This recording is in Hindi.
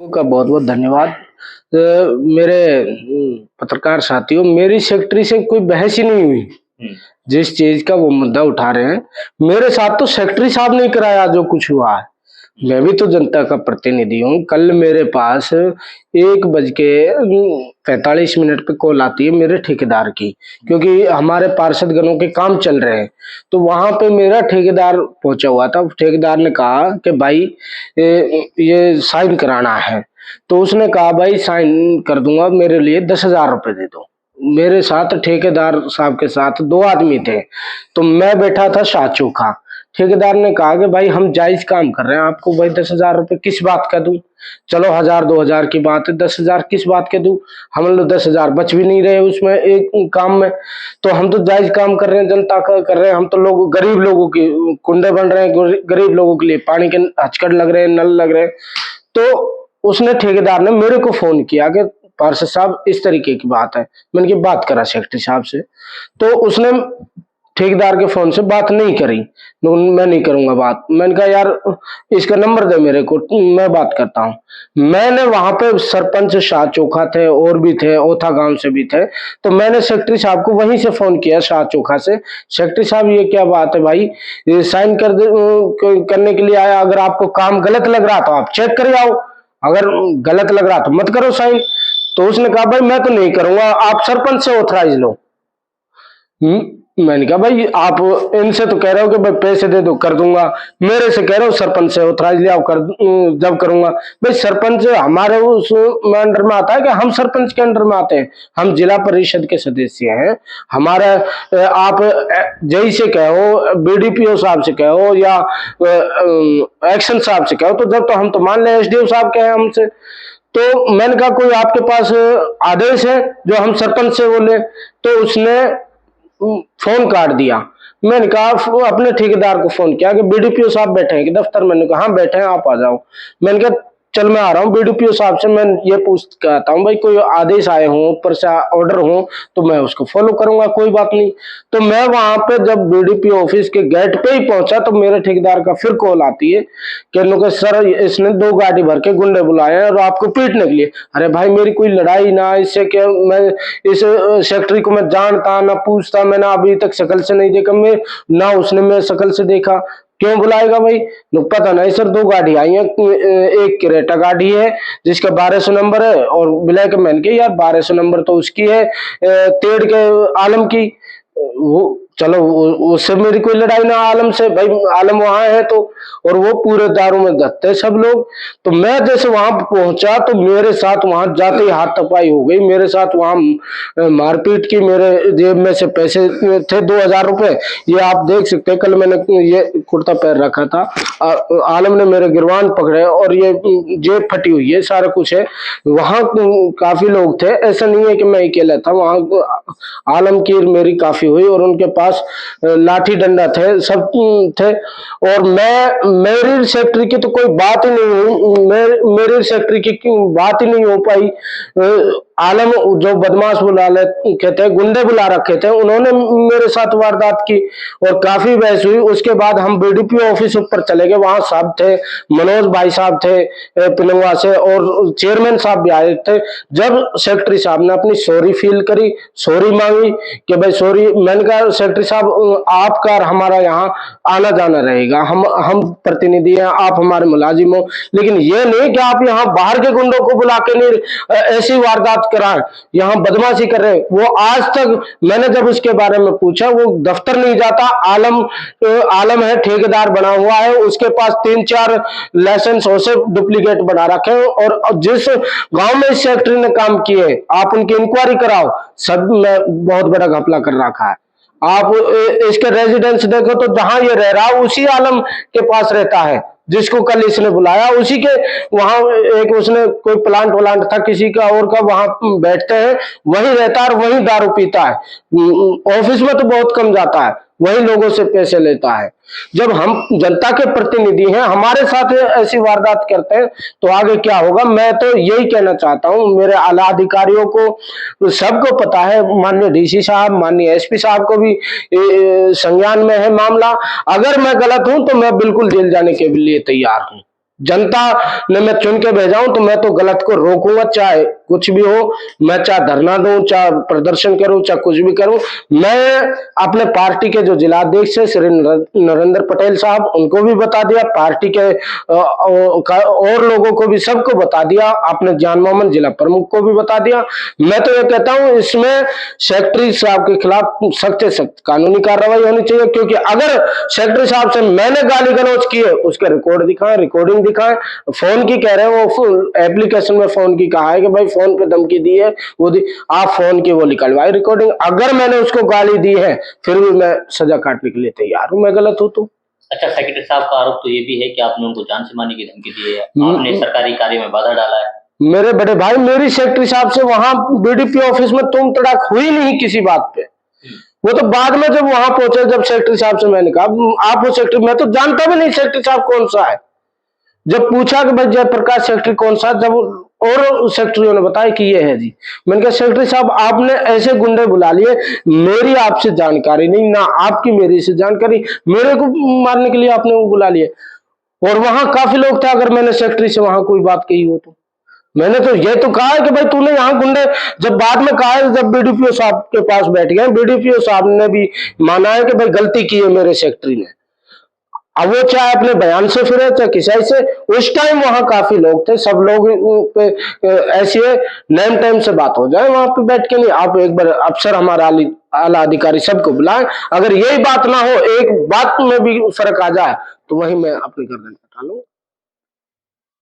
का बहुत बहुत धन्यवाद। मेरे पत्रकार साथियों, मेरी सेक्रेटरी से कोई बहस ही नहीं हुई। जिस चीज का वो मुद्दा उठा रहे हैं, मेरे साथ तो सेक्रेटरी साहब ने कराया जो कुछ हुआ है। मैं भी तो जनता का प्रतिनिधि हूँ। कल मेरे पास 1:45 पे कॉल आती है मेरे ठेकेदार की, क्योंकि हमारे पार्षद गणों के काम चल रहे हैं। तो वहां पे मेरा ठेकेदार पहुंचा हुआ था। ठेकेदार ने कहा कि भाई ये साइन कराना है। तो उसने कहा भाई साइन कर दूंगा, मेरे लिए 10,000 रुपए दे दो। मेरे साथ ठेकेदार साहब के साथ 2 आदमी थे, तो मैं बैठा था शाह चोखा। ठेकेदार ने कहा कि भाई हम जायज काम कर रहे हैं, आपको भाई 10,000 रुपए किस बात का दूं? चलो 1,000-2,000 की बात है, 10,000 किस बात के दूं? हम लोग 10,000 बच भी नहीं रहे उसमें एक काम में। तो हम तो जायज काम कर रहे हैं, जनता का कर रहे हैं। हम तो लोग गरीब लोगों की कुंडे बन रहे हैं, गरीब लोगों के लिए पानी के हचकड़ लग रहे हैं, नल लग रहे हैं। तो उसने ठेकेदार ने मेरे को फोन किया कि पार्षद साहब इस तरीके की बात है। मैंने की बात करा सेक्रेटरी साहब से, तो उसने ठेकेदार के फोन से बात नहीं करी। मैं नहीं करूंगा बात। मैंने कहा यार इसका नंबर दे मेरे को, मैं बात करता हूँ। मैंने वहां पे सरपंच शाह चोखा थे और भी थे, ओथा गांव से भी थे। तो मैंने सेक्रेटरी साहब को वहीं से फोन किया शाह चोखा से, सेक्रेटरी साहब ये क्या बात है भाई, ये साइन करने के लिए आया। अगर आपको काम गलत लग रहा तो आप चेक कर आओ, अगर गलत लग रहा तो मत करो साइन। तो उसने कहा भाई मैं तो नहीं करूंगा, आप सरपंच से ऑथराइज लो। मैंने कहा भाई आप इनसे तो कह रहे हो कि भाई पैसे दे दो कर दूंगा, मेरे से कह रहे हो सरपंच से ऑथराइज ले आओ कर जब करूंगा। भाई सरपंच हमारे उस में अंडर में आता है कि हम सरपंच के अंडर में आते हैं? हम जिला परिषद के सदस्य हैं। हमारा आप जई से कहो, बीडीपीओ साहब से कहो या एक्शन साहब से कहो, तो जब तो हम तो मान ले एसडीओ साहब के हैं हमसे। तो मैंने कहा कोई आपके पास आदेश है जो हम सरपंच से बोले? तो उसने फोन काट दिया। मैंने कहा अपने ठेकेदार को फोन किया कि बीडीपीओ साहब बैठे हैं कि दफ्तर? मैंने कहा हाँ बैठे हैं, आप आ जाओ। मैंने कहा चल मैं आ रहा हूँ। बीडीपीओ साहब से मैं ये पूछ के आता हूँ भाई कोई आदेश आए हों, ऊपर से ऑर्डर हो तो मैं उसको फॉलो करूंगा, कोई बात नहीं। तो मैं वहां पे जब बीडीपीओ ऑफिस के गेट पे ही पहुंचा तो मेरे ठेकेदार का फिर कॉल आती है कि सर इसने 2 गाड़ी भर के गुंडे बुलाए हैं और आपको पीटने के लिए। अरे भाई मेरी कोई लड़ाई ना इससे, क्या मैं इस सेक्रेटरी को मैं जानता ना पूछता, मैंने अभी तक शक्ल से नहीं देखा, मैं ना उसने मेरे शक्ल से देखा, क्यों बुलाएगा भाई? पता नहीं सर, 2 गाड़ी आई हैं, एक क्रेटा गाड़ी है जिसका 1200 नंबर है और ब्लैक मैन के, यार 1200 नंबर तो उसकी है तेड़ के आलम की। वो चलो उससे मेरी कोई लड़ाई ना आलम से, भाई आलम वहां है तो, और वो पूरे दारू में धत्ते सब लोग। तो मैं जैसे वहां पहुंचा तो मेरे साथ वहां जाते ही हाथापाई हो गई, मेरे साथ वहां मारपीट की। मेरे जेब में से पैसे थे 2,000 रुपए, ये आप देख सकते हैं। कल मैंने ये कुर्ता पहन रखा था, आलम ने मेरे गिरवान पकड़े और ये जेब फटी हुई है, सारा कुछ है। वहां काफी लोग थे, ऐसा नहीं है कि मैं अकेला था। वहां आलम की मेरी काफी हुई और उनके पास लाठी डंडा थे, सब थे। और मेरी सेक्रेटरी की तो कोई बात ही नहीं हुई, मेरी सेक्रेटरी की बात ही नहीं हो पाई। आलम जो बदमाश बुला रखे थे, गुंडे बुला रखे थे, उन्होंने मेरे साथ वारदात की और काफी बहस हुई। उसके बाद हम बीडीपीओ ऑफिस ऊपर चले गए, वहां साहब थे, मनोज भाई साहब थे पिलंगवा से, और चेयरमैन साहब भी आए थे। जब सेक्रेटरी साहब ने अपनी सॉरी फील करी, सॉरी मांगी कि भाई सॉरी, मैंने कहा सेक्रेटरी साहब आपका हमारा यहाँ आना जाना रहेगा, हम प्रतिनिधि हैं, आप हमारे मुलाजिम हो, लेकिन ये नहीं कि आप यहाँ बाहर के गुंडों को बुला के नहीं ऐसी वारदात कराएं, यहाँ बदमाशी कर रहे हैं। वो आज तक मैंने जब उसके बारे में पूछा, वो दफ्तर नहीं जाता। आलम है, ठेकेदार बना हुआ है, उसके पास 3-4 लाइसेंस हो से डुप्लीकेट बना रखे हैं। और जिस गांव में इस सेक्रेटरी ने काम किए आप उनकी इंक्वायरी कराओ, सब में बहुत बड़ा घपला कर रखा है। आप इसके रेजिडेंस देखो तो जहां ये रह रहा है उसी आलम के पास रहता है जिसको कल इसने बुलाया, उसी के वहां एक उसने कोई प्लांट वलांट था किसी का और का, वहां बैठते हैं, वहीं रहता है और वहीं दारू पीता है। ऑफिस में तो बहुत कम जाता है, वही लोगों से पैसे लेता है। जब हम जनता के प्रतिनिधि हैं, हमारे साथ ऐसी वारदात करते हैं तो आगे क्या होगा? मैं तो यही कहना चाहता हूं, मेरे आला अधिकारियों को सबको पता है, माननीय डीसी साहब, माननीय एसपी साहब को भी संज्ञान में है मामला। अगर मैं गलत हूं तो मैं बिल्कुल जेल जाने के लिए तैयार हूं। जनता ने मैं चुन के भेजा हूं, तो मैं तो गलत को रोकूंगा, चाहे कुछ भी हो। मैं चाहे धरना दूं, चाहे प्रदर्शन करूं, चाहे कुछ भी करूं। मैं अपने पार्टी के जो जिलाध्यक्ष है श्री नरेंद्र पटेल साहब, उनको भी बता दिया, पार्टी के और लोगों को भी, सबको बता दिया, अपने जान मोहम्मद जिला प्रमुख को भी बता दिया। मैं तो ये कहता हूं इसमें सेक्रेटरी साहब के खिलाफ सख्त से सख्त कानूनी कार्रवाई होनी चाहिए, क्योंकि अगर सेक्रेटरी साहब से मैंने गाली गलौज की है, उसके रिकॉर्ड दिखाएं, रिकॉर्डिंग दिखाएं। फोन की कह रहे हैं, वो एप्लीकेशन में फोन की कहा है कि भाई फोन पे धमकी दी है, वो आप फोन की वो निकलवाई रिकॉर्डिंग। अगर मैंने उसको गाली दी है, फिर भी मैं सजा काटने के लिए तैयार हूं, मैं गलत हूं तो। अच्छा, सेक्रेटरी साहब का आरोप तो ये भी है कि आपने उनको जान से मारने की धमकी दी है, आपने सरकारी कार्य में बाधा डाला है। मेरे बड़े भाई, मेरी सेक्रेटरी साहब से वहां बीडीपी ऑफिस में तुम तड़ाक हुई नहीं किसी बात पे। वो तो बाद में जब वहां पहुंचे, जब सेक्रेटरी साहब से मैंने कहा आप वो सेक्रेटरी, मैं तो जानता भी नहीं सेक्रेटरी साहब कौन सा है। जब पूछा कि भाई जयप्रकाश सेक्रेटरी कौन सा, जब और सेक्रेटरियों ने बताया कि ये है जी। मैंने कहा सेक्रेटरी साहब आपने ऐसे गुंडे बुला लिए, मेरी आपसे जानकारी नहीं, ना आपकी मेरी से जानकारी, मेरे को मारने के लिए आपने वो बुला लिए। और वहां काफी लोग थे, अगर मैंने सेक्रेटरी से वहां कोई बात कही हो तो मैंने तो ये तो कहा है कि भाई तूने यहाँ गुंडे, जब बाद में कहा है, जब बीडीपीओ साहब के पास बैठ गए, बीडीपीओ साहब ने भी माना है कि भाई गलती की है मेरे सेक्रेटरी ने। अब वो चाहे अपने बयान से फिरे, चाहे किसी से, उस टाइम वहां काफी लोग थे, सब लोग पे ऐसे नेम टाइम से बात हो जाए वहां पे बैठ के। नहीं, आप एक बार अफसर हमारा आला अधिकारी सबको बुलाएं, अगर यही बात ना हो, एक बात में भी फर्क आ जाए, तो वही मैं अपनी गर्दन कटा लूं।